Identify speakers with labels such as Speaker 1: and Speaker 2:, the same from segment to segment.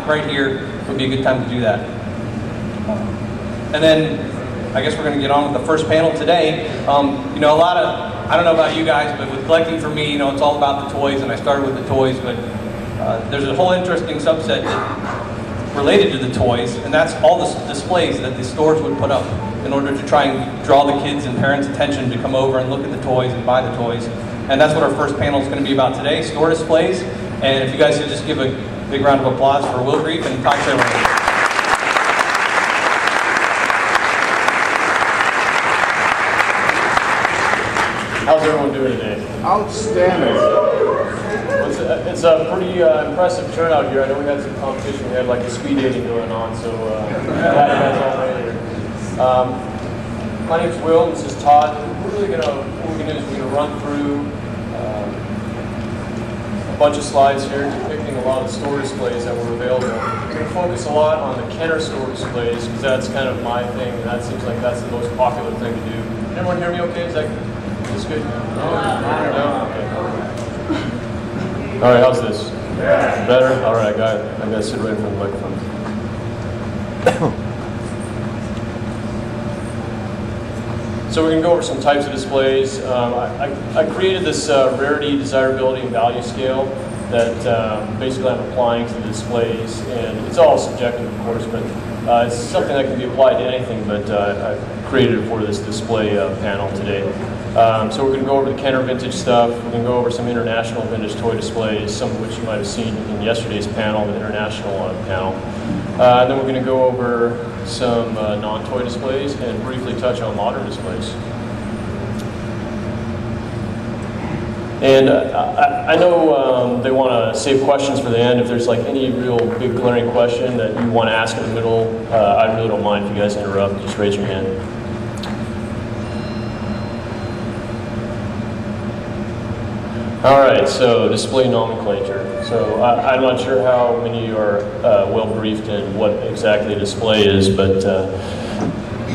Speaker 1: right here would be a good time to do that. And then I guess we're going to get on with the first panel today. You know, I don't know about you guys, but with collecting for me, you know, it's all about the toys, and I started with the toys, but there's a whole interesting subset related to the toys, and that's all the displays that the stores would put up in order to try and draw the kids' and parents' attention to come over and look at the toys and buy the toys. And that's what our first panel is going to be about today, store displays. And if you guys could just give a big round of applause for Will Grief and Todd Taylor.
Speaker 2: How's everyone doing today?
Speaker 3: Outstanding.
Speaker 2: It's a pretty impressive turnout here. I know we had some competition. We had like a speed dating going on, so glad you guys all made it here. My name's Will. This is Todd. What we're going to do is we're going to run through a bunch of slides here depicting a lot of the store displays that were available. We're going to focus a lot on the Kenner store displays because that's kind of my thing, and that seems like that's the most popular thing to do. Can everyone hear me okay? Is this good? No? Okay. All right, how's this? Better? All right, I got to sit right in front of the microphone. So we're going to go over some types of displays. I created this rarity, desirability, and value scale that basically I'm applying to the displays, and it's all subjective, of course, but it's something that can be applied to anything, but I've created it for this display panel today. So we're going to go over the Kenner vintage stuff. We're going to go over some international vintage toy displays, some of which you might have seen in yesterday's panel, the international panel. And then we're going to go over some non-toy displays and briefly touch on modern displays. And I know they want to save questions for the end. If there's like any real big glaring question that you want to ask in the middle, I really don't mind if you guys interrupt. Just raise your hand. All right, so display nomenclature. So I'm not sure how many are well briefed in what exactly a display is, but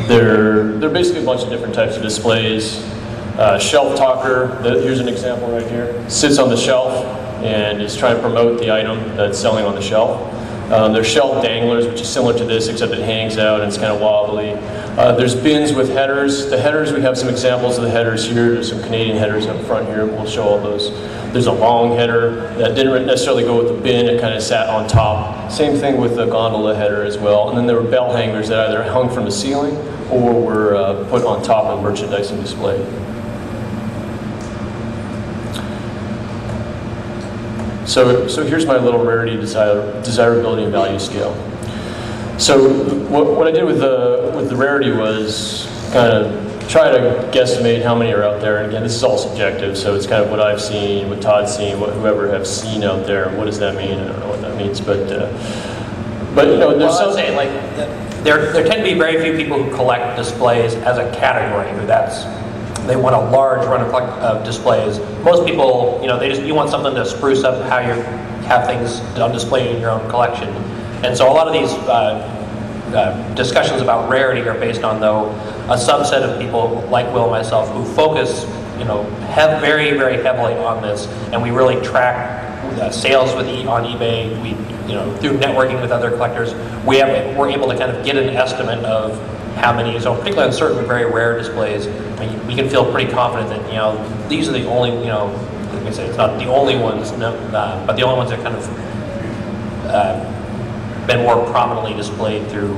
Speaker 2: they're basically a bunch of different types of displays. Shelf talker, here's an example right here, sits on the shelf and is trying to promote the item that's selling on the shelf. There's shelf danglers, which is similar to this, except it hangs out and it's kind of wobbly. There's bins with headers. The headers, we have some examples of the headers here. There's some Canadian headers up front here. We'll show all those. There's a long header that didn't necessarily go with the bin. It kind of sat on top. Same thing with the gondola header as well. And then there were bell hangers that either hung from the ceiling or were put on top of the merchandising display. So here's my little rarity, desirability, and value scale. So what I did with the rarity was kind of try to guesstimate how many are out there. And again, this is all subjective, so it's kind of what I've seen, what Todd's seen, what whoever have seen out there. What does that mean? I don't know what that means, but you know, there's some.
Speaker 4: I'd say like there tend to be very few people who collect displays as a category. They want a large run of displays. Most people, you know, you want something to spruce up how you have things on display in your own collection. And so a lot of these discussions about rarity are based on, though, a subset of people like Will and myself who focus, you know, very, very heavily on this, and we really track sales on eBay. We, you know, through networking with other collectors, we're able to kind of get an estimate of how many. So particularly on certain very rare displays, I mean, we can feel pretty confident that, you know, these are the only, you know, like I say, it's not the only ones, but the only ones that kind of been more prominently displayed through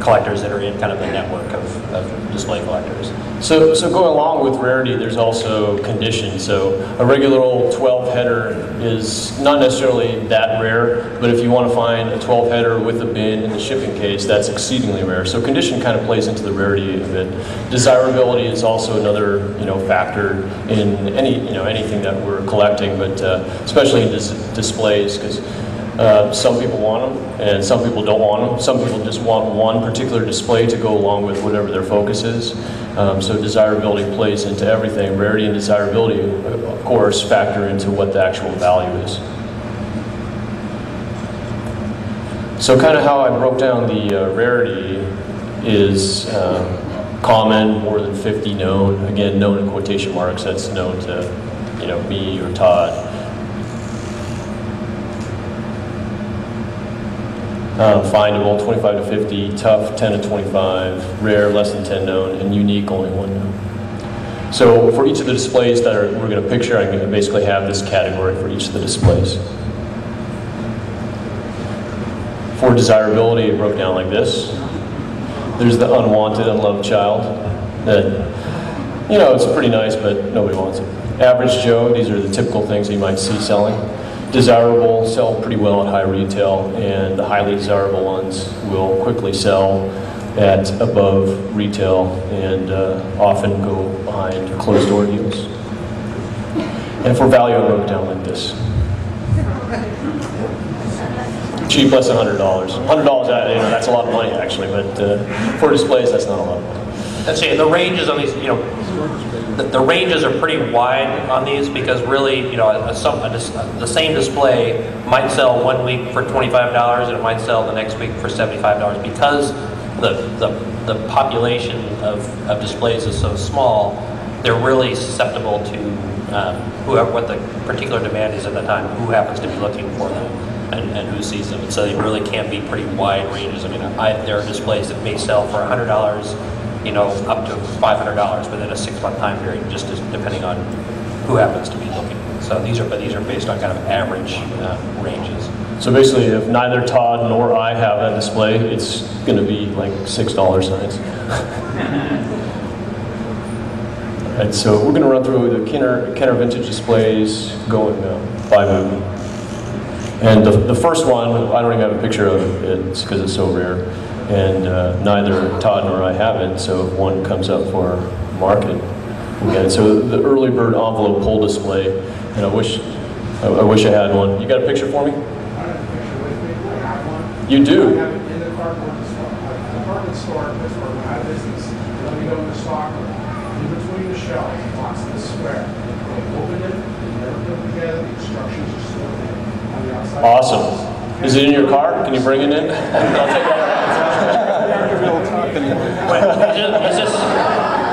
Speaker 4: collectors that are in kind of the network of display collectors.
Speaker 2: So going along with rarity, there's also condition. So a regular old 12 header is not necessarily that rare, but if you want to find a 12 header with a bin in the shipping case, that's exceedingly rare. So condition kind of plays into the rarity of it. Desirability is also another, you know, factor in anything that we're collecting, but especially in displays, because some people want them and some people don't want them. Some people just want one particular display to go along with whatever their focus is. So desirability plays into everything. Rarity and desirability, of course, factor into what the actual value is. So kind of how I broke down the rarity is common, more than 50 known. Again, known in quotation marks, that's known to, you know, me or Todd. findable 25 to 50, tough 10 to 25, rare less than 10 known, and unique only 1 known. So for each of the displays that we're going to picture, I'm going to basically have this category for each of the displays. For desirability, it broke down like this. There's the unwanted, unloved child. That, you know, it's pretty nice, but nobody wants it. Average Joe, these are the typical things you might see selling. Desirable, sell pretty well at high retail, and the highly desirable ones will quickly sell at above retail and often go behind closed door deals. And for value, I broke down like this. Cheap, less than $100. $100, that's a lot of money actually, but for displays, that's not a lot of money.
Speaker 4: Let's see, the ranges on these, the ranges are pretty wide on these because really, the same display might sell 1 week for $25 and it might sell the next week for $75 because the population of displays is so small. They're really susceptible to what the particular demand is at the time, who happens to be looking for them, and who sees them. And so they really can be pretty wide ranges. I mean, there are displays that may sell for $100, up to $500 within a 6-month time period, just depending on who happens to be looking. So these are based on kind of average ranges.
Speaker 2: So basically, if neither Todd nor I have that display, it's going to be like $6 signs. Right, so we're going to run through the Kenner vintage displays going by movie. And the first one, I don't even have a picture of it because it's so rare. And neither Todd nor I have it, so if one comes up for market, we'll get it. So the early bird envelope pull display, and I wish I had one. You got a picture for me?
Speaker 3: I have a picture with me. I have one.
Speaker 2: You do?
Speaker 3: I have it in the department store in Pittsburgh when I have business. Let me go in the stock room. In between the shelves, lots of this square. They open it, they never put it together, the instructions are still there. On the outside.
Speaker 2: Awesome. Is it in your car? Can you bring it in? I'll take that.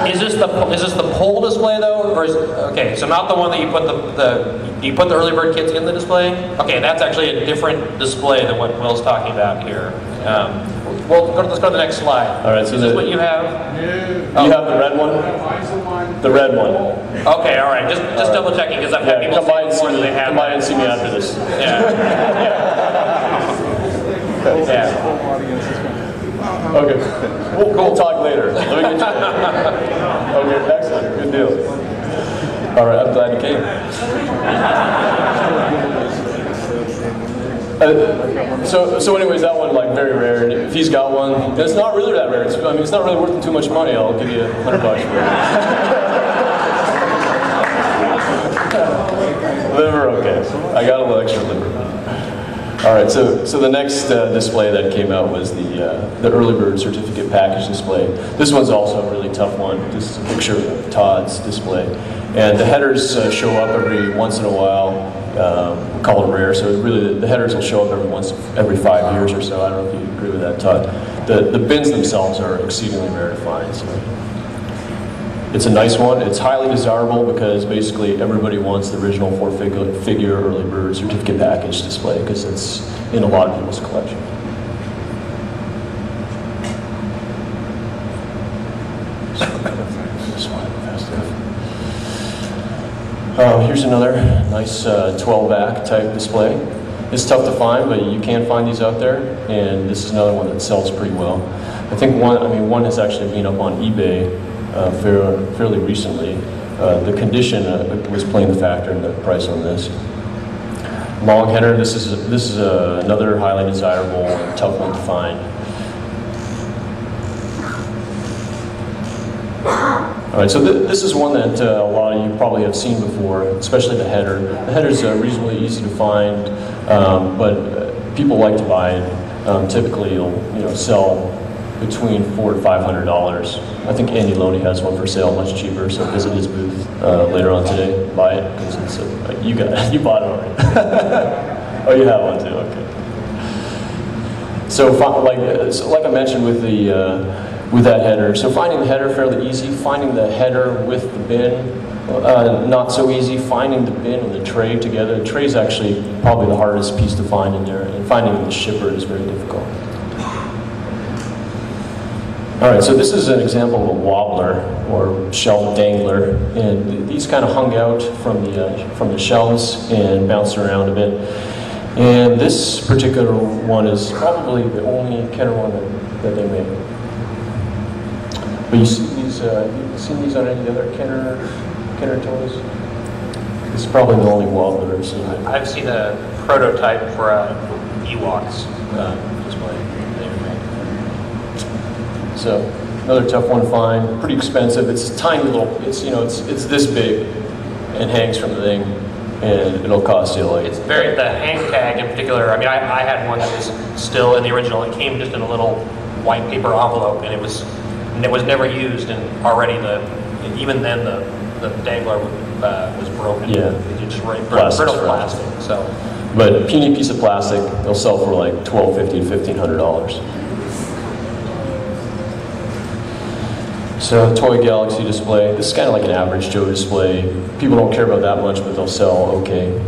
Speaker 4: Is this the poll display though, or okay? So not the one that you put you put the early bird kits in the display. Okay, that's actually a different display than what Will's talking about here. Well, let's go to the next slide.
Speaker 2: All right. So
Speaker 4: is this what you have?
Speaker 3: No.
Speaker 2: You have the red one. The red one.
Speaker 4: Okay. All right. Just double checking because I've had people
Speaker 2: come by and see me.
Speaker 4: they have.
Speaker 2: Come by and see me after this.
Speaker 4: Yeah. Yeah.
Speaker 2: Okay. We'll talk later. Let me get you. Okay, excellent. Good deal. All right, I'm glad you came. So anyways, that one like very rare. If he's got one, and it's not really that rare. It's not really worth too much money. I'll give you $100 for it. Liver, okay. I got a little extra liver. All right, so the next display that came out was the early bird certificate package display. This one's also a really tough one. This is a picture of Todd's display. And the headers show up every once in a while. We call it rare, so really the headers will show up every 5 years or so. I don't know if you agree with that, Todd. The bins themselves are exceedingly rare to find. So. It's a nice one. It's highly desirable because basically everybody wants the original 4-figure early bird certificate package display because it's in a lot of people's collection. Here's another nice 12-back type display. It's tough to find, but you can find these out there, and this is another one that sells pretty well. I think one has actually been up on eBay fairly recently. The condition was playing the factor in the price on this. Long header. This is another highly desirable and tough one to find. All right, so this is one that a lot of you probably have seen before, especially the header. The header's reasonably easy to find, but people like to buy it. Typically, you'll sell between $400 to $500. I think Andy Loney has one for sale, much cheaper. So visit his booth later on today. Buy it because it's you bought it already. Oh, you have one too. Okay. So like I mentioned with the with that header. So finding the header fairly easy, finding the header with the bin not so easy, finding the bin and the tray together. The tray is actually probably the hardest piece to find in there, and finding the shipper is very difficult. All right, so this is an example of a wobbler or shelf dangler, and these kind of hung out from the shelves and bounced around a bit. And this particular one is probably the only Kenner one that they make. But you see these? You've seen these on any other Kenner toys? This is probably the only wobbler I've seen.
Speaker 4: I've seen a prototype for a Ewoks display.
Speaker 2: So another tough one to find. Pretty expensive. It's a tiny little. It's it's this big, and hangs from the thing, and it'll cost you like.
Speaker 4: It's very the hang tag in particular. I mean, I had one that was still in the original. It came just in a little white paper envelope, and it was never used, and already even then the dangler was broken.
Speaker 2: Yeah.
Speaker 4: It's just brittle plastic. So.
Speaker 2: But puny piece of plastic, they'll sell for like $1,250 to $1,500. So Toy Galaxy display. This is kind of like an average Joe display. People don't care about that much, but they'll sell okay.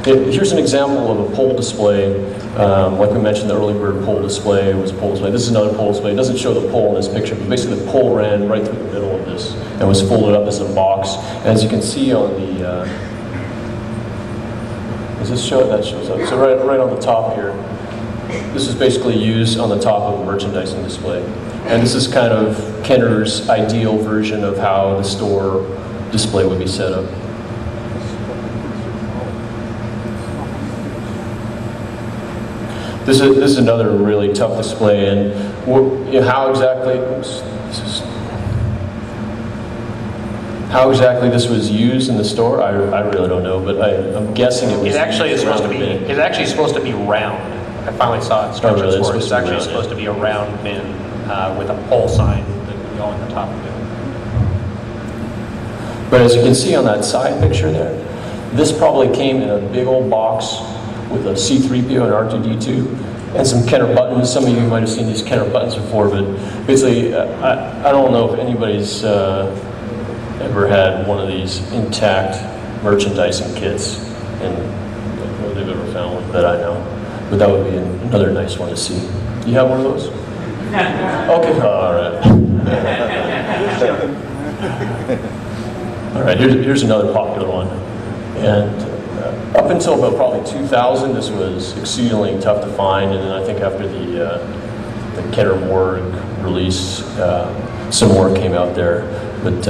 Speaker 2: Here's an example of a pole display. Like we mentioned, the early bird pole display was a pole display. This is another pole display. It doesn't show the pole in this picture, but basically the pole ran right through the middle of this and was folded up as a box. As you can see on the, does this show? That shows up. So right on the top here, this is basically used on the top of a merchandising display. And this is kind of Kenner's ideal version of how the store display would be set up. This is another really tough display, and how exactly this was used in the store, I really don't know, but I'm guessing it was.
Speaker 4: It actually is supposed to be. It's actually supposed to be round. I finally saw instructions for it. It's actually supposed to be a round bin with a pole sign that would go on the top of it.
Speaker 2: But as you can see on that side picture there, this probably came in a big old box with a C-3PO and R2-D2 and some Kenner buttons. Some of you might have seen these Kenner buttons before, but basically, I don't know if anybody's ever had one of these intact merchandising kits, and I don't know if they've ever found one that I know, but that would be another nice one to see. Do you have one of those? Okay, all right. All right, here's another popular one. And up until about probably 2000, this was exceedingly tough to find, and then I think after the Kenner Morg release, some more came out there. But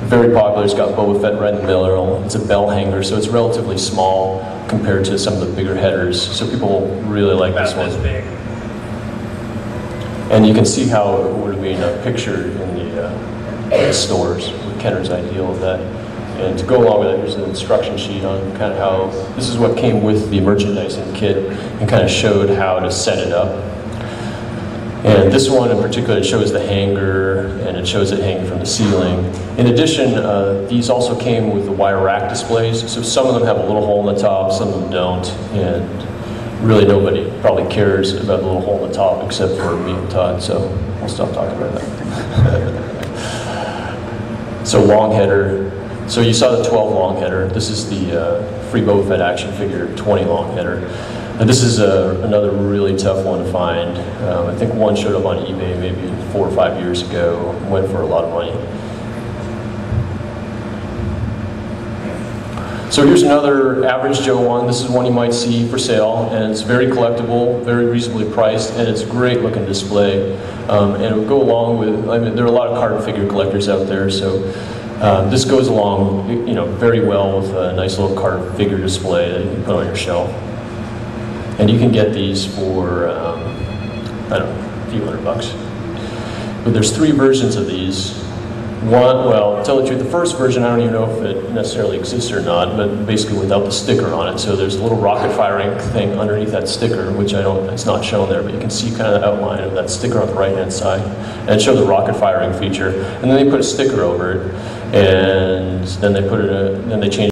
Speaker 2: very popular. It's got Boba Fett right in the middle. It's a bell hanger, so it's relatively small compared to some of the bigger headers. So people really like this one.
Speaker 4: Big.
Speaker 2: And you can see how it would have been pictured in the stores with Kenner's ideal of that. And to go along with it, here's an instruction sheet on kind of how, this is what came with the merchandising kit and kind of showed how to set it up. And this one in particular, it shows the hanger and it shows it hanging from the ceiling. In addition, these also came with the wire rack displays. So some of them have a little hole in the top, some of them don't. And really nobody probably cares about the little hole in the top except for me and Todd, so I'll stop talking about that. So long header. So you saw the 12 long header. This is the free Boba Fett action figure 20 long header. And this is another really tough one to find. I think one showed up on eBay maybe 4 or 5 years ago, went for a lot of money. So here's another average Joe one. This is one you might see for sale, and it's very collectible, very reasonably priced, and it's a great looking display. And it would go along with, I mean, there are a lot of card figure collectors out there, so this goes along, very well with a nice little card figure display that you can put on your shelf. And you can get these for, I don't know, a few $100. But there's 3 versions of these. One, well, to tell the truth, the first version, I don't even know if it necessarily exists or not, but basically without the sticker on it. So there's a little rocket firing thing underneath that sticker, which it's not shown there, but you can see kind of the outline of that sticker on the right-hand side. And it showed the rocket firing feature. And then they put a sticker over it, and then they changed